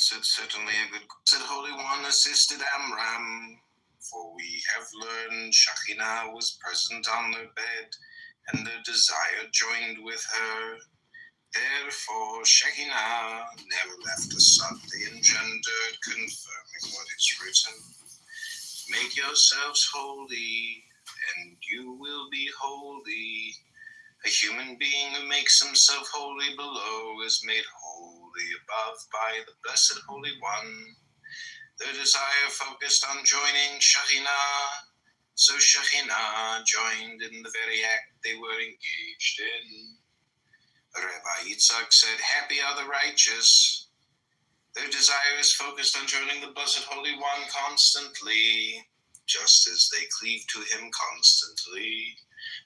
answered, certainly a good. Said Holy One assisted Amram, for we have learned Shekhinah was present on their bed, and their desire joined with her. Therefore Shekhinah never left a son they engendered, confirming what is written. Make yourselves holy, and you will be holy. A human being who makes himself holy below is made holy above by the Blessed Holy One. Their desire focused on joining Shekhinah, so Shekhinah joined in the very act they were engaged in. Rabbi Yitzhak said, happy are the righteous. Their desire is focused on joining the Blessed Holy One constantly, just as they cleave to him constantly.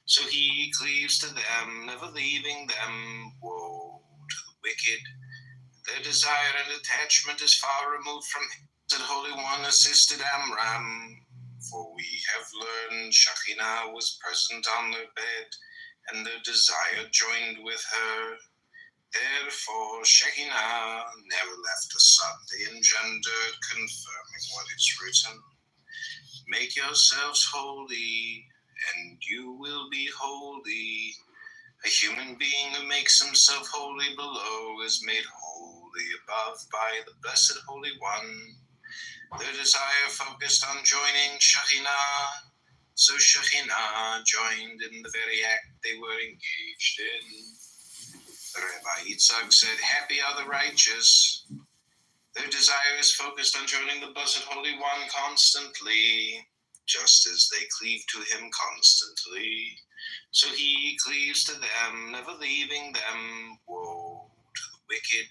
So he cleaves to them, never leaving them. Woe to the wicked. Their desire and attachment is far removed from him. The Holy One assisted Amram, for we have learned Shekhinah was present on their bed, and their desire joined with her. Therefore Shekhinah never left a son they engendered, confirming what is written. Make yourselves holy, and you will be holy. A human being who makes himself holy below is made holy above by the Blessed Holy One. Their desire focused on joining Shekhinah, so Shekhinah joined in the very act they were engaged in. Rabbi Yitzhak said, happy are the righteous. Their desire is focused on joining the Blessed Holy One constantly, just as they cleave to him constantly. So he cleaves to them, never leaving them. Woe to the wicked.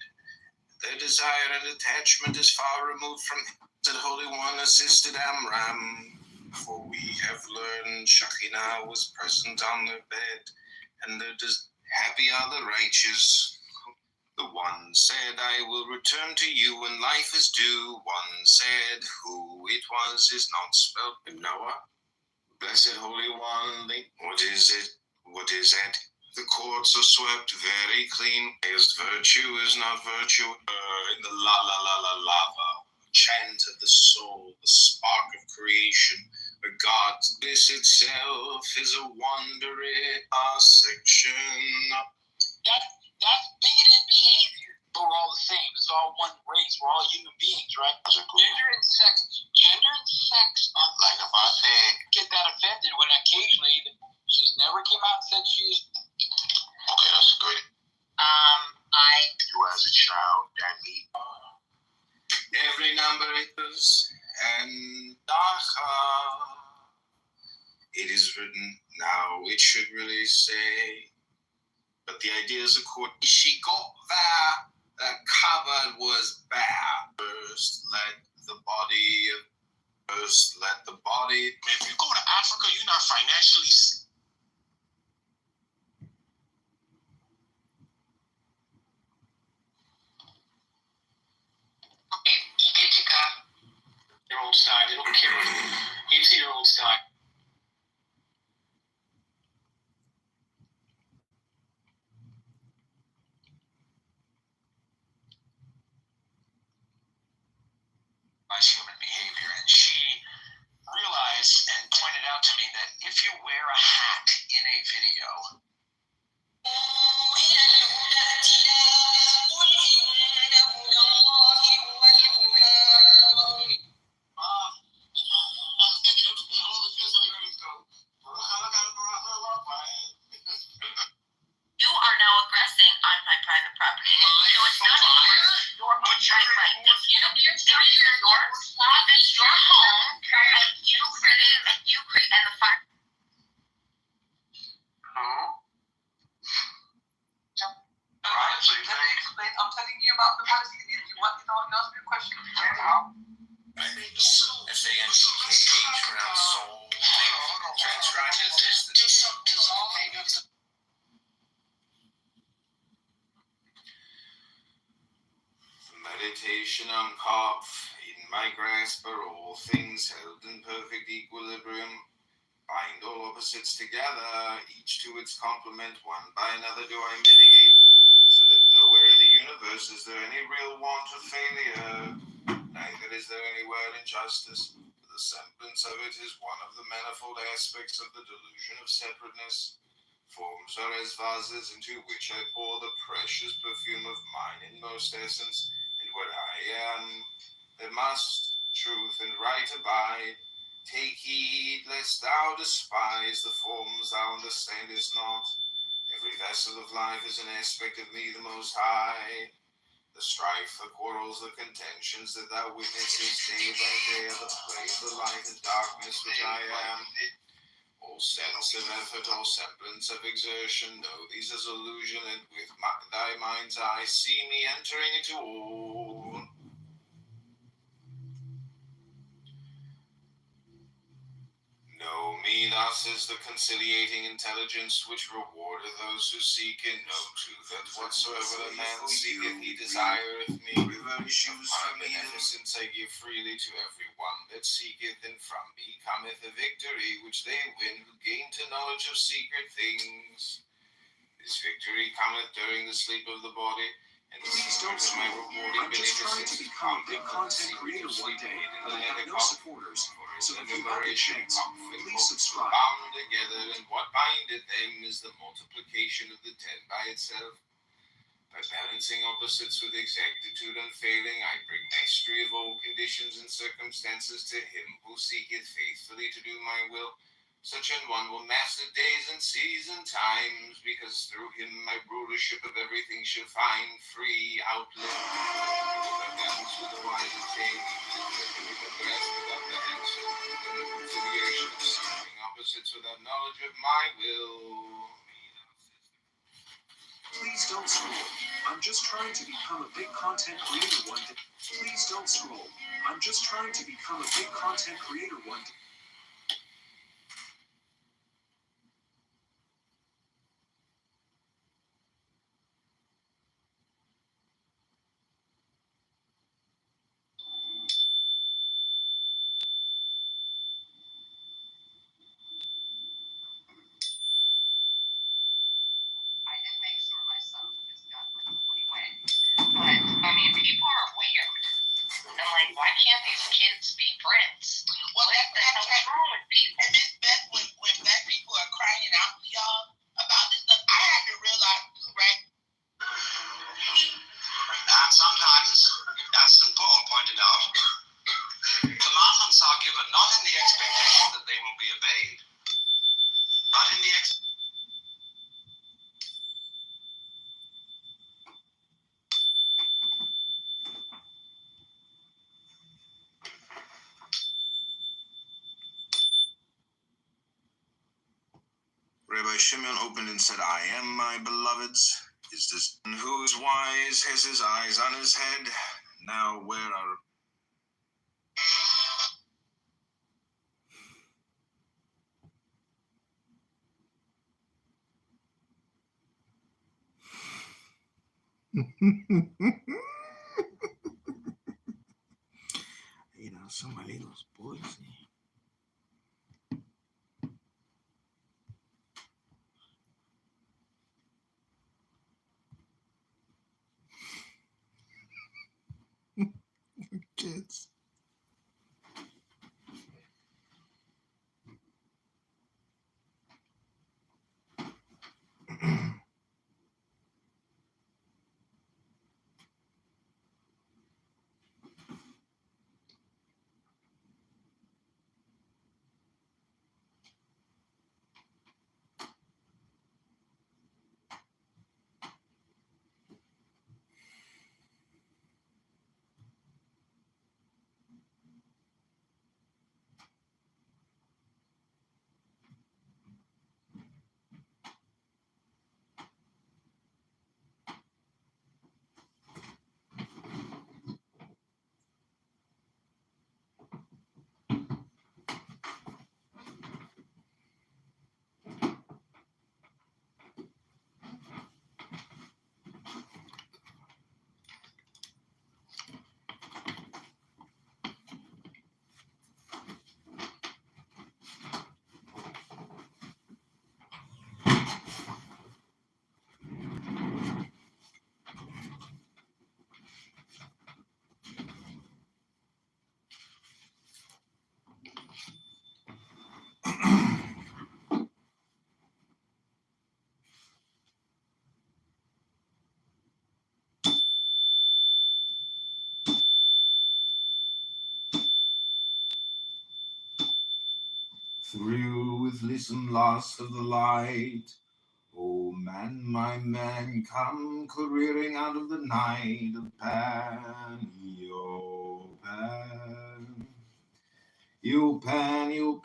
Their desire and attachment is far removed from him. The Holy One assisted Amram, for we have learned Shekhinah was present on their bed, and their happy are the righteous. The one said, I will return to you when life is due. One said, who it was is not spelled. Noah, Blessed Holy One, what is it? What is it? The courts are swept very clean. As virtue is not virtue. In the la la la la lava, chant of the soul, the spark of creation. But God, this itself is a wonder in our section. That's bigoted behavior. We're all the same. It's all one race. We're all human beings, right? Gender and sex are like, if I say, get that offended when occasionally she's never came out and said she's. Okay, that's good. You as a child, and me. Every number is and it is written now. It should really say. But the idea is, of course, she got there, the cupboard was bare. First, let the body. If you go to Africa, you're not financially. Okay, you get to go. Your old side, it'll kill you. Into your old side. Human behavior, and she realized and pointed out to me that if you wear a hat in a video, You are now aggressing on my private property. So it's not your home. Right. This is your home, and you create and the fire. Right, so I'm telling you about the Palestinians. You want to ask me a question? S-A-N-C-K-H, pronounced soul, transcribed as distance. Meditation on Kopf. In my grasp are all things held in perfect equilibrium. Bind all opposites together, each to its complement, one by another do I mitigate, so that nowhere in the universe is there any any real want of failure, neither is there anywhere injustice. The semblance of it is one of the manifold aspects of the delusion of separateness. Forms are as vases into which I pour the precious perfume of mine inmost essence, and where I am, there must truth and right abide. Take heed lest thou despise the forms thou understandest not. Every vessel of life is an aspect of me the Most High. The strife, the quarrels, the contentions that thou witnessest day by day are the play of the light and darkness which I am. All sense of effort, all semblance of exertion, know these as illusion, and with thy mind's eye see me entering into all. Know me thus as the conciliating intelligence which rewardeth those who seek, and know too that whatsoever a man seeketh he desireth me. Of my beneficence I give freely to every one that seeketh, and from me cometh a victory which they win who gain to knowledge of secret things. This victory cometh during the sleep of the body, and the secret of my rewarding beneficence is come big content creator one day, but I have no supporters. So if you have a chance, please subscribe. Bound together, and what bindeth them is the multiplication of the 10 by itself. By balancing opposites with exactitude unfailing, I bring mastery of all conditions and circumstances to him who seeketh faithfully to do my will. Such an one will master days and seas and times, because through him my rulership of everything shall find free outlet. The balance with the wise attain, with the grasp without the answer, and the conciliation of seeking opposites without knowledge of my will. Please don't scroll. I'm just trying to become a big content creator one day. Please don't scroll. I'm just trying to become a big content creator one day. I did make sure my son just got really wet. But, I mean, people are weird. I'm like, why can't these kids be friends? Well, What the hell is wrong with people? And Miss Beth, when black people are crying out to y'all about this stuff, I had to realize too, right? And sometimes, as St. Paul pointed out, commandments are given not in the expectation that they will be obeyed, but in the Rabbi Shimon opened and said, I am, my beloveds. Is this one who is wise, has his eyes on his head? Now where are... You know, some of those boys. Kids. thrill with listen last of the light. Oh man, my man, come careering out of the night of Pan, Pan.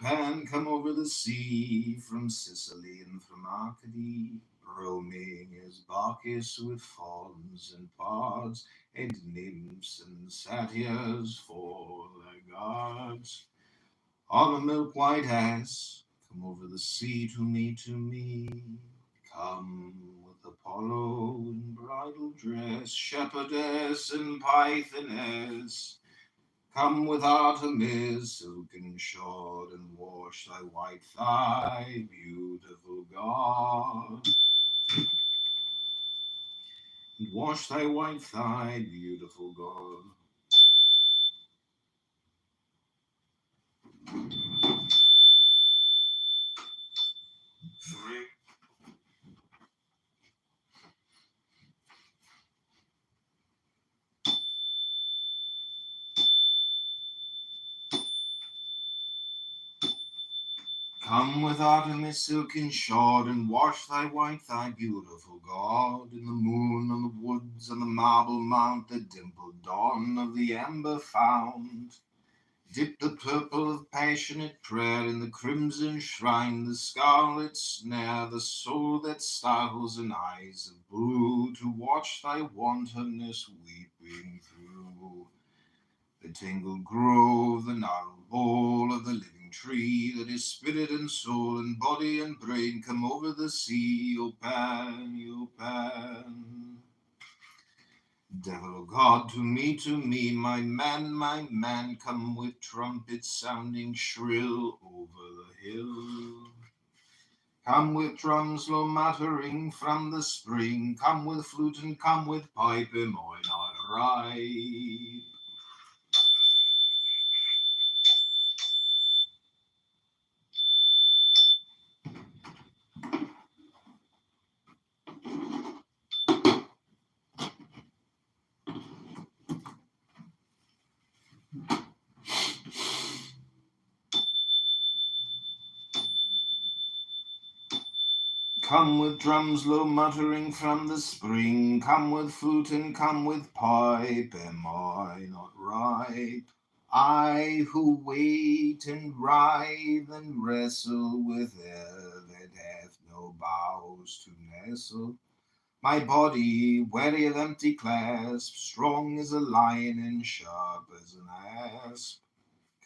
Pan, come over the sea from Sicily and from Arcady, roaming as Bacchus with fauns and pards and nymphs and satyrs for their gods. On a milk-white ass, come over the sea to me, to me. Come with Apollo in bridal dress, shepherdess and pythoness. Come with Artemis, silken shod, and wash thy white thigh, beautiful God. And wash thy white thigh, beautiful God. Three. Come with Artemis silken shod, and wash thy white thigh, beautiful God, in the moon, on the woods, on the marble mount, the dimpled dawn of the amber fount. Dip the purple of passionate prayer in the crimson shrine, the scarlet snare, the soul that startles in eyes of blue, to watch thy wantonness weeping through the tangled grove, the gnarled bole of the living tree that is spirit and soul and body and brain. Come over the sea, O Pan, O Pan. Devil of God, to me, my man, come with trumpets sounding shrill over the hill. Come with drums low muttering from the spring, come with flute and come with pipe, am I not right? Come with drums low muttering from the spring, come with flute and come with pipe, am I not ripe? I who wait and writhe and wrestle with air that hath no boughs to nestle. My body, weary of empty clasp, strong as a lion and sharp as an asp.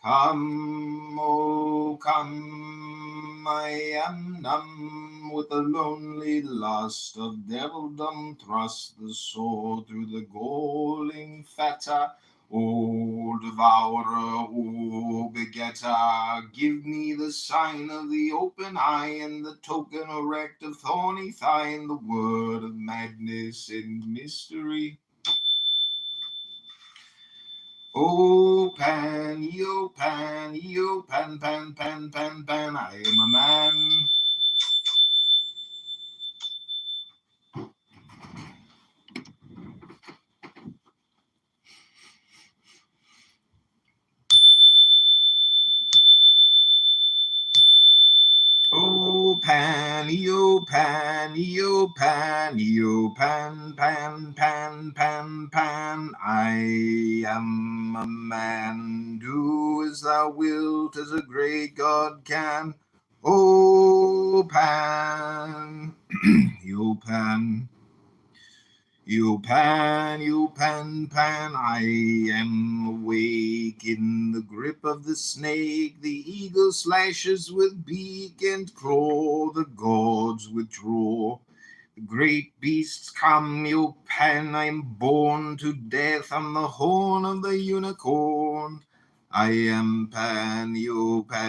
Come, oh come, I am numb with the lonely lust of devildom. Thrust the sword through the galling fetter. O devourer, O begetter, give me the sign of the open eye and the token erect of thorny thigh and the word of madness and mystery. Oh, Pan, Pan, Pan, I am a man. Oh, Pan, Pan, Pan, I am a man. Do as thou wilt, as a great God can. Oh, Pan, Pan. Pan, I am awake in the grip of the snake. The eagle slashes with beak and claw, the gods withdraw. The great beasts come, Pan, I am born to death on the horn of the unicorn. I am Pan, Pan,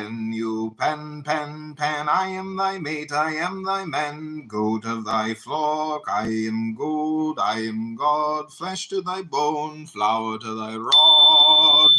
I am thy mate, I am thy man, goat of thy flock, I am gold, I am God, flesh to thy bone, flower to thy rod.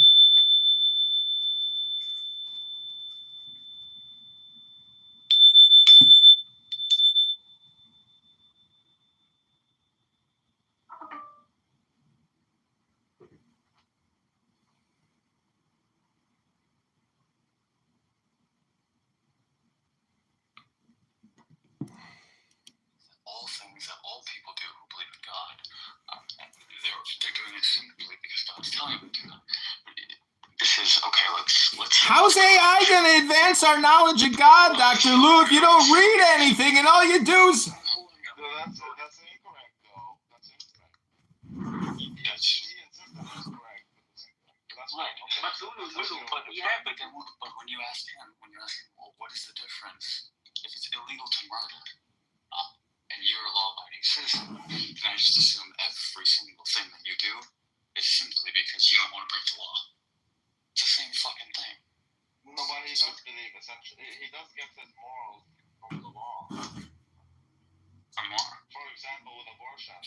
all things that all people do who believe in God. And they're doing it simply because God's telling them to do them. This is okay. Let's. How's AI gonna advance our knowledge of God, Dr. Lou, if you don't read anything and all you do is? That's incorrect, though. That's incorrect. He insists that it's correct, but it's incorrect. But that's Right. okay. But when you ask him, well, what is the difference if it's illegal to murder, and you're a law-abiding citizen, then I just assume every single thing that you do is simply because you don't want to break the law. It's the same fucking thing. No, but he does believe, essentially, he does get his morals from the law. Some more. For example, with abortion.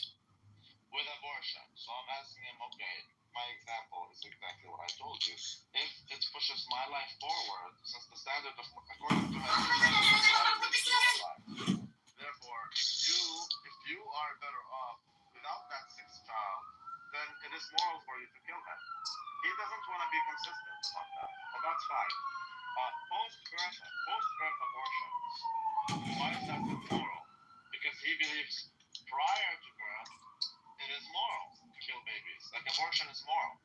So I'm asking him, okay, my example is exactly what I told you. If it pushes my life forward, since the standard of, according to him, the standard of life is your life. Therefore, if you are better off without that sixth child, then it is moral for you to kill him. He doesn't want to be consistent about that, but that's fine. Post-birth abortions, why is that immoral? Because he believes prior to birth, it is moral to kill babies. Like abortion is moral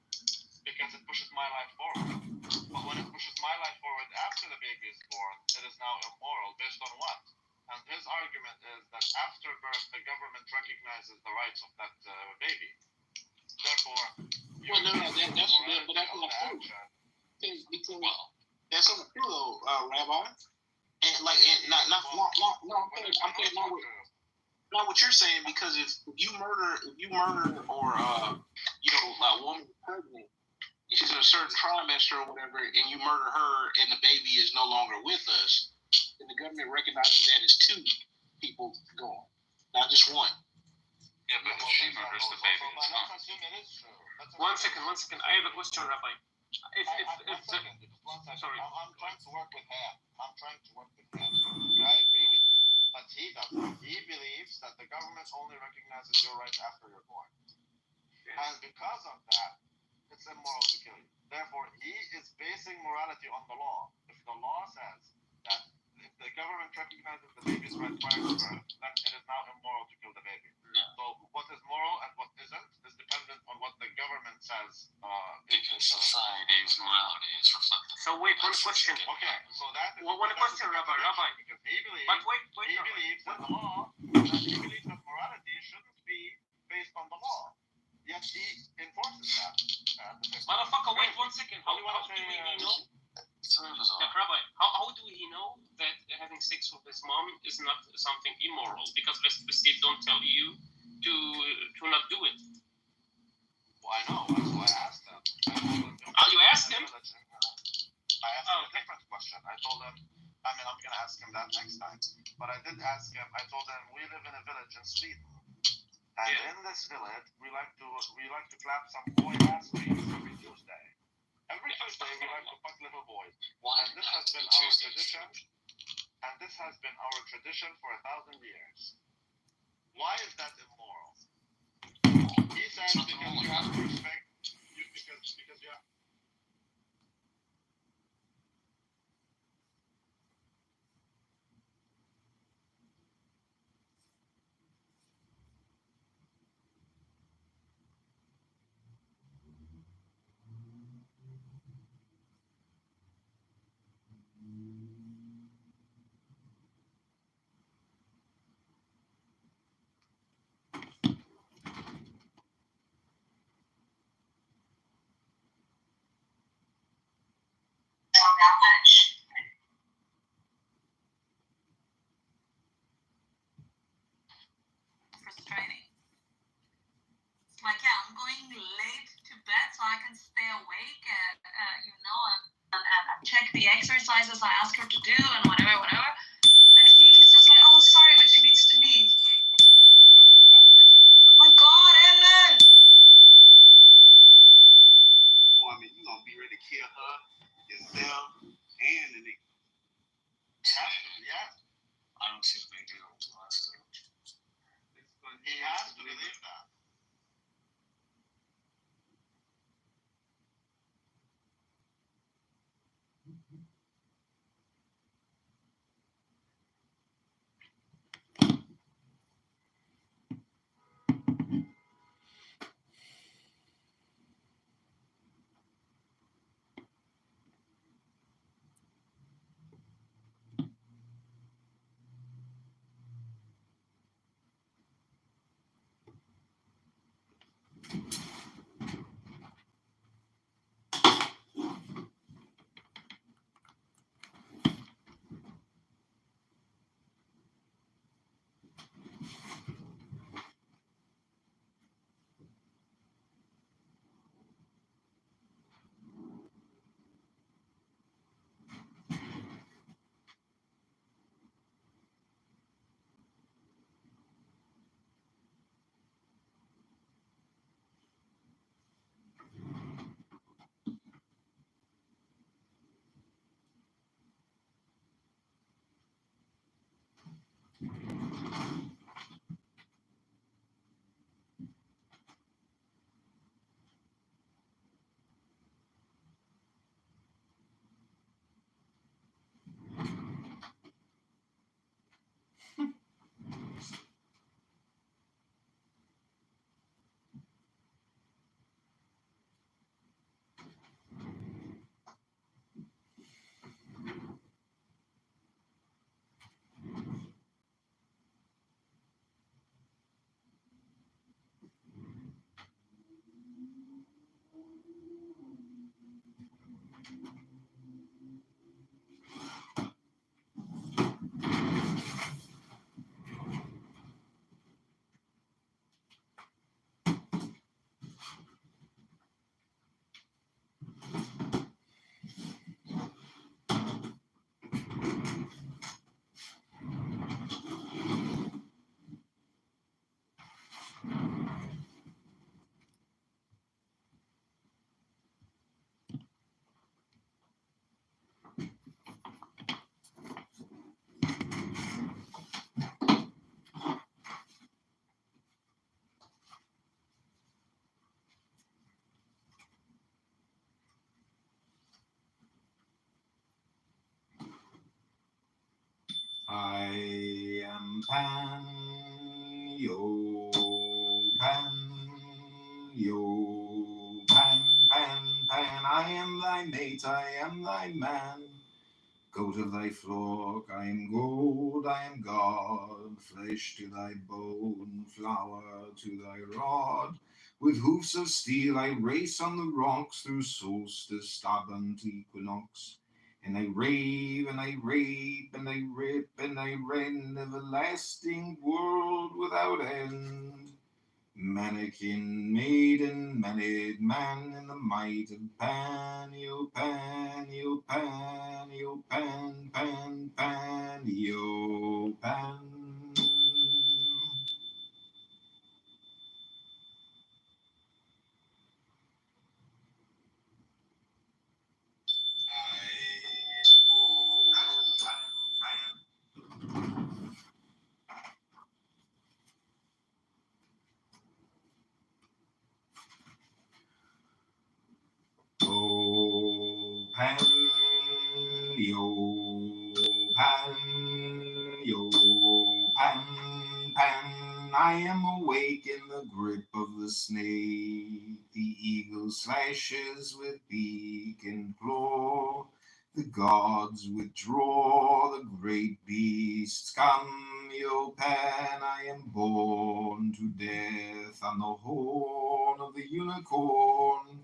because it pushes my life forward. But when it pushes my life forward after the baby is born, it is now immoral based on what? And his argument is that after birth, the government recognizes the rights of that baby. Therefore, That's not true. That's not true though, Rabbi. And not what you're saying, because if you murder or a woman is pregnant, she's in a certain trimester or whatever, and you murder her and the baby is no longer with us, then the government recognizes that as two people gone, not just one. Yeah, but if she murders the baby, it's not. Let's assume it is true. One second. I have a question, Rabbi. Sorry. I'm trying to work with him. I agree with you. But he doesn't. He believes that the government only recognizes your rights after you're born. And because of that, it's immoral to kill you. Therefore, he is basing morality on the law. If the law says that if the government recognizes the baby's right prior to birth, then it is now immoral to kill the baby. So what is moral and what isn't is dependent on what the government says. Because society's morality is reflected. So wait, one question. Okay, so that is... Well, one question, Rabbi. Because he believes... But wait, he Rabbi. believes that the law... he believes that morality shouldn't be based on the law. Yet he enforces that. Motherfucker, wait 1 second. How do we know? Rabbi, how do he know that having sex with his mom is not something immoral? Because the state don't tell you to not do it. Well, I know. That's why I asked him. You asked him? I asked him a different question. I told him, I'm going to ask him that next time. But I did ask him, I told him, we live in a village in Sweden. And in this village, we like to clap some boy-ass wings every Tuesday. Every Tuesday, we like to fuck little boys. And this has been our tradition. For 1,000 years. Why is that immoral? He says because you have to respect. Because you have. Frustrating. It's like, I'm going late to bed so I can stay awake and check the exercises I ask her to do and whatever. And he's just like, oh, sorry, but she needs to leave. Oh my God, Edmund! Well, I mean, you're going to be ready to kill her, yourself, and the nigga. Yeah. I don't see the big deal with the last time. He has to believe that. pan, yo, pan, yo, pan, pan, pan. I am thy mate, I am thy man. Goat of thy flock, I am gold, I am God. Flesh to thy bone, flour to thy rod. With hoofs of steel I race on the rocks through solstice, stubborn to equinox. And I rave and I rape and I rip and I rend, everlasting world without end. Mannequin, maiden, maned man in the might of Pan, yo, Pan, yo, Pan, yo, Pan, Pan, Pan, yo, Pan. Oh, Pan, yo, Pan, yo, Pan, Pan. I am awake in the grip of the snake. The eagle slashes with beak and claw. The gods withdraw, the great beasts come. Yo, Pan, I am born to death on the horn of the unicorn.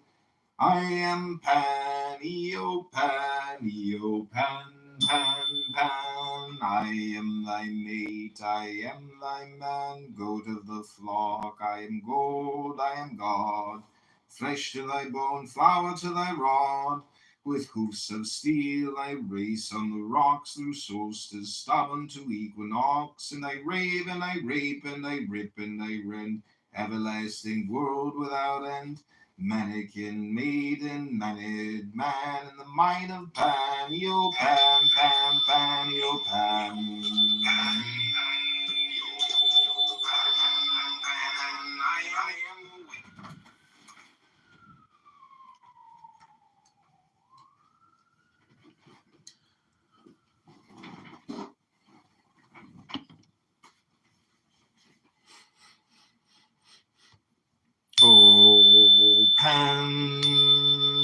I am Pan, Pan, Pan, Pan. I am thy mate, I am thy man. Goat of the flock, I am gold, I am God. Flesh to thy bone, flour to thy rod. With hoofs of steel I race on the rocks through solstice, stubborn to equinox. And I rave and I rape and I rip and I rend, everlasting world without end. Mannequin, maiden, maned man in the might of Pan, yo, Pan, Pan, Pan, yo, Pan. Oh, Pan,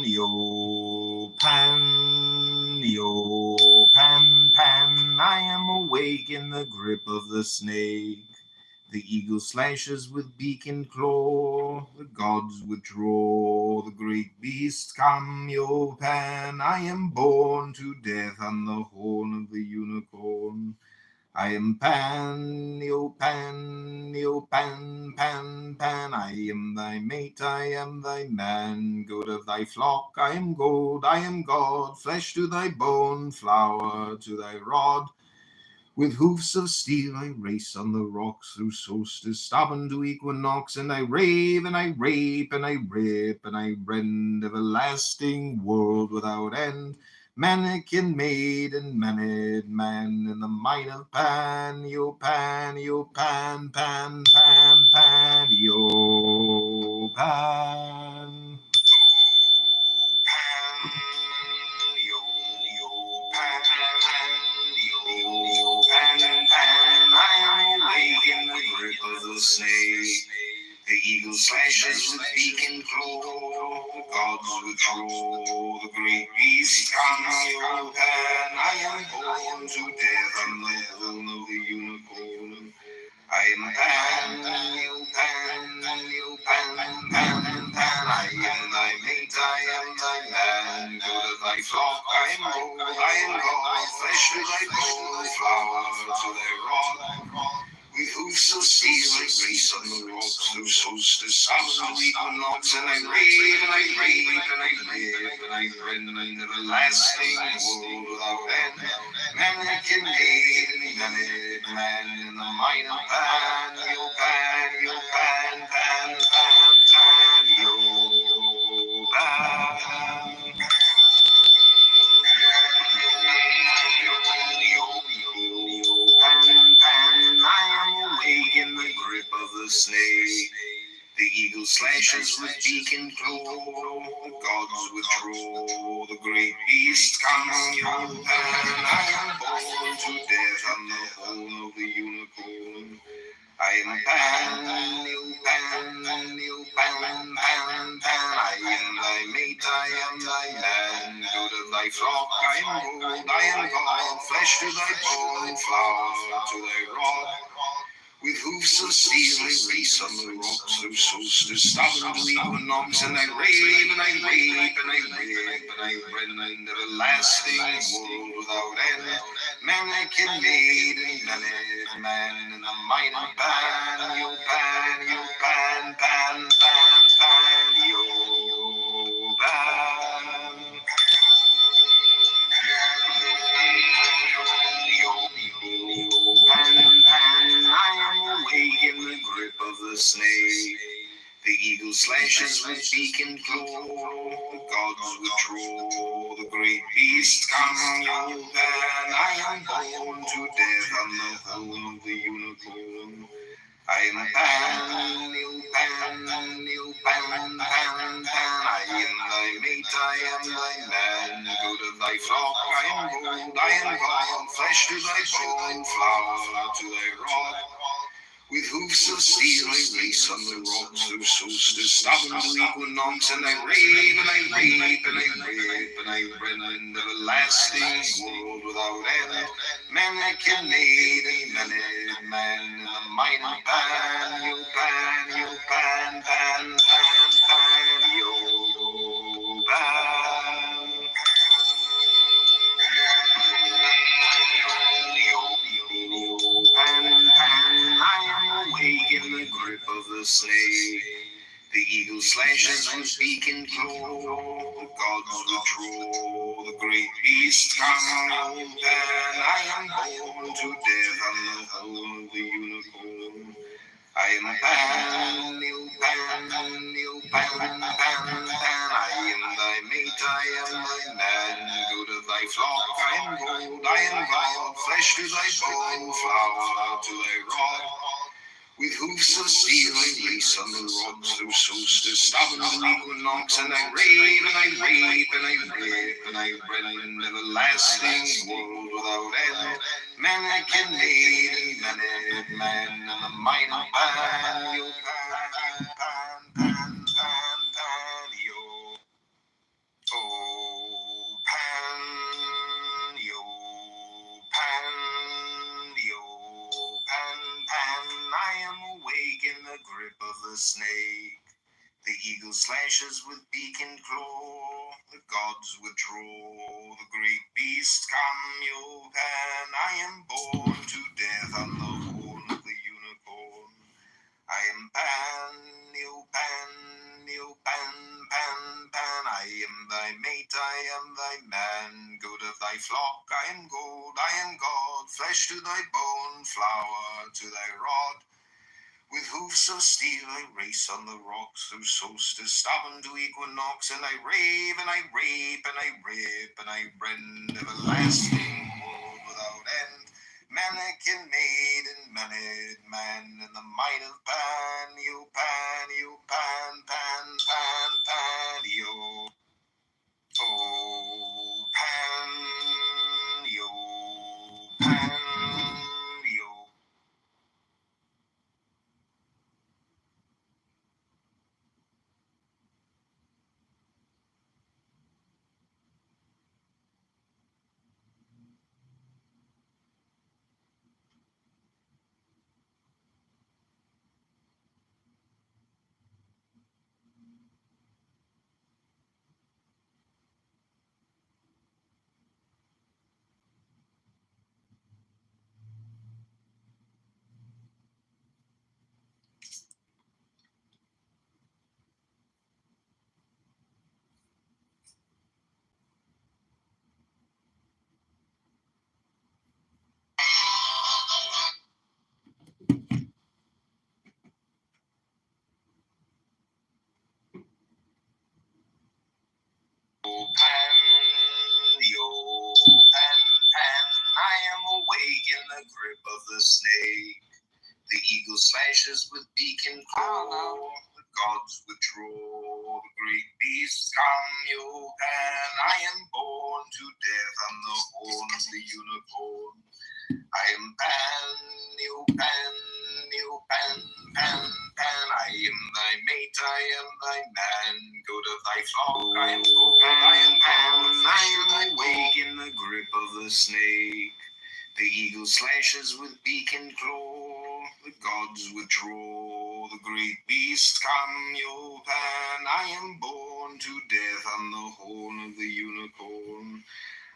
yo, Pan, yo, Pan, Pan. I am awake in the grip of the snake. The eagle slashes with beak and claw. The gods withdraw. The great beasts come, yo, Pan. I am born to death on the horn of the unicorn. I am Pan, yo, Pan, yo, Pan, Pan, Pan. I am thy mate, I am thy man. Goat of thy flock, I am gold, I am God. Flesh to thy bone, flour to thy rod. With hoofs of steel I race on the rocks through solstice, stubborn to equinox, and I rave and I rape and I rip and I rend, everlasting world without end. Mannequin, maiden, maned man in the might of Pan, yo, Pan, yo, Pan, Pan, Pan, Pan, yo, Pan. I am awake in the grip of the snake. The eagle slashes with beak and claw. The gods withdraw. The great beast comes, yo, Pan. I am born to death on the horn of the unicorn. I am Pan, yo, Pan, yo, Pan, Pan, Pan. I am thy mate, I am thy man. Go to thy flock, I am gold, I am God. Flesh to thy bone, flour to thy rod. With hoofs of steel I race on the rocks through solstice, summer, equinox, and I rave and I rave and I live and I rend an everlasting world without end. Mannequin, maiden, maned man in the might of Pan, yo, Pan, yo, Pan, Pan, Pan, Pan, yo, Pan. I am awake in the grip of the snake. The eagle slashes slashes with beak and claw. The gods withdraw. The great beast comes your pan. I am born to death on the horn of the unicorn. I am Pan, you Pan, you Pan, Pan, Pan. I am thy mate, I am thy man. Go to thy flock, I am gold, I am God. Flesh to thy bone, flower to thy rod. With hoofs of steel I race on the rocks, those solstice stubborn to equinox, and I rave and I rape and I rape and I rend everlasting world without end. Manic and maiden, manic man in the mighty pan, you pan, you pan, pan, pan, pan, you pan. Pan, pan, I am awake in the grip of the snake. The eagle slashes with beak and claw. The gods withdraw. The great beast comes your pan. I am born to death on the horn of the unicorn. I am Pan, you Pan, you Pan, Pan, Pan. I am thy mate, I am thy man. Go to thy flock, I am gold, I am God. Flesh to thy bone, flower to thy rod. With hoofs of steel I race on the rocks, through solstice, stubborn to equinox, and I rave and I rape and I rape and I rend everlasting world without end. Manic and maiden, manic man in the mighty pan, you pan, you pan, pan, pan, pan, you pan. Pan, pan, I am awake in the grip of the snake. The eagle slashes with beak and claw. The gods withdraw. The great beast comes your pan. I am born to death on the horn of the unicorn. I am Pan, you Pan, you Pan, Pan, Pan. I am thy mate, I am thy man. Go to thy flock, I am gold, I am God. Flesh to thy bone, flower to thy rod. With hoofs of steel I race on the rocks, through solstice, stubborn to equinox, and I rave and I rape and I rip and I rend everlasting world without end. Manic and maiden, manic man, and the mighty pan, you pan, pan, pan, pan, pan, you. Oh, pan, yo, pan, yo, pan, pan. I am awake in the grip of the snake. The eagle slashes with beak and claw. The gods withdraw. The great beast come, yo, pan. I am born to death on the horn of the unicorn. I am Pan, you Pan, you Pan, Pan, Pan. I am thy mate, I am thy man. Go to thy flock, I am gold, I am God. Flesh to thy bone, flower to thy rod. With hoofs of steel I race on the rocks, through solstice, stubborn to equinox, and I rave and I rape and I rip and I rend everlasting world without end. Manic and maiden, manic man, in the might of Pan, you Pan, you Pan, Pan, Pan, Pan, you. Oh, Pan, you Pan, you. Pan, yo, pan, pan, I am awake in the grip of the snake. The eagle slashes with beak and claw. The gods withdraw. The great beasts come, yo pan. I am born to death on the horn of the unicorn. I am Pan, yo Pan, yo Pan, Pan, Pan. I am thy mate, I am thy man. Go to thy flock, I am gold, I am Pan. I am awake in the grip of the snake. The eagle slashes with beak and claw. The gods withdraw. The great beasts come, yo Pan. I am born to death on the horn of the unicorn.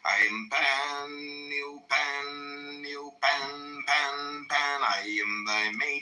I am Pan, yo Pan, yo Pan, Pan, Pan. I am thy mate.